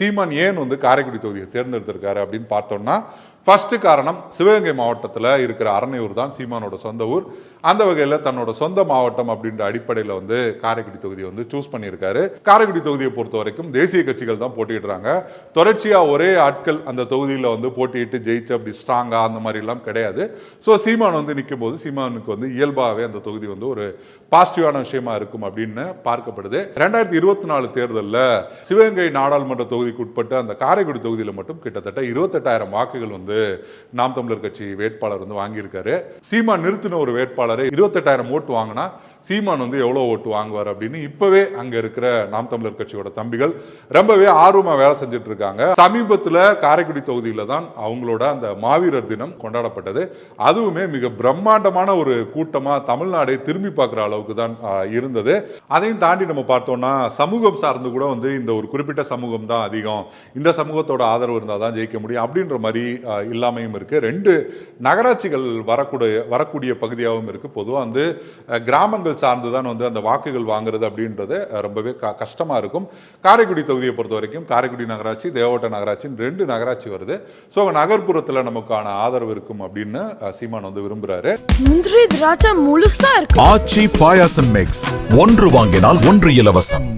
சீமான் ஏன் காரைக்குடி தொகுதியை தேர்ந்தெடுத்திருக்காரு அப்படின்னு பார்த்தோம்னா, ஃபர்ஸ்ட் காரணம் சிவகங்கை மாவட்டத்தில் இருக்கிற அரணையூர் தான் சீமானோட சொந்த ஊர். அந்த வகையில் தன்னோட சொந்த மாவட்டம் அப்படின்ற அடிப்படையில் காரைக்குடி தொகுதியை சூஸ் பண்ணியிருக்காரு. காரைக்குடி தொகுதியை பொறுத்த வரைக்கும் தேசிய கட்சிகள் தான் போட்டியிடுறாங்க. தொடர்ச்சியாக ஒரே ஆட்கள் அந்த தொகுதியில் போட்டியிட்டு ஜெயிச்சு அப்படி ஸ்ட்ராங்கா அந்த மாதிரிலாம் கிடையாது. ஸோ சீமான் நிற்கும் போது சீமானுக்கு இயல்பாகவே அந்த தொகுதி ஒரு பாசிட்டிவான விஷயமா இருக்கும் அப்படின்னு பார்க்கப்படுது. 2024 தேர்தலில் சிவகங்கை நாடாளுமன்ற தொகுதிக்கு உட்பட்டு அந்த காரைக்குடி தொகுதியில் மட்டும் கிட்டத்தட்ட 28,000 வாக்குகள் நாம் தமிழர் கட்சி வேட்பாளர் வாங்கியிருக்காரு. சீமான் நிறுத்தின ஒரு வேட்பாளரை 28,000 ஓட்டு வாங்கினா சீமான் எவ்வளவு ஓட்டு வாங்குவார் அப்படின்னு இப்பவே அங்க இருக்கிற நாம் தமிழர் கட்சியோட தம்பிகள் ரொம்பவே ஆர்வமா வேலை செஞ்சுட்டு இருக்காங்க. சமீபத்தில் காரைக்குடி தொகுதியில தான் அவங்களோட அந்த மாவீரர் தினம் கொண்டாடப்பட்டது. அதுவுமே மிக பிரம்மாண்டமான ஒரு கூட்டமா தமிழ்நாடை திரும்பி பார்க்கிற அளவுக்கு தான் இருந்தது. அதையும் தாண்டி நம்ம பார்த்தோம்னா சமூகம் சார்ந்து கூட இந்த ஒரு குறிப்பிட்ட சமூகம் தான் அதிகம், இந்த சமூகத்தோட ஆதரவு இருந்தால் தான் ஜெயிக்க முடியும் அப்படின்ற மாதிரி இல்லாமையும் இருக்கு. 2 நகராட்சிகள் வரக்கூடிய பகுதியாகவும் இருக்கு. பொதுவாக கிராமங்கள் சார்ந்துதான் அந்த வாக்குகள் வாங்குறது அப்படின்றது ரொம்பவே கஷ்டமா இருக்கும். காரைக்குடி தொகுதியை பொறுத்த வரைக்கும் காரைக்குடி நகராட்சி, தேவகோட்டை நகராட்சி 2 நகராட்சி வருது. ஸோ நகர்ப்புறத்தில் நமக்கான ஆதரவு இருக்கும் அப்படின்னு சீமான் விரும்புறாரு. முந்திரி திராட்சை முழுசா இருக்கு. ஆச்சி பாயாசம் மிக்ஸ், ஒன்று வாங்கினால் ஒன்று இலவசம்.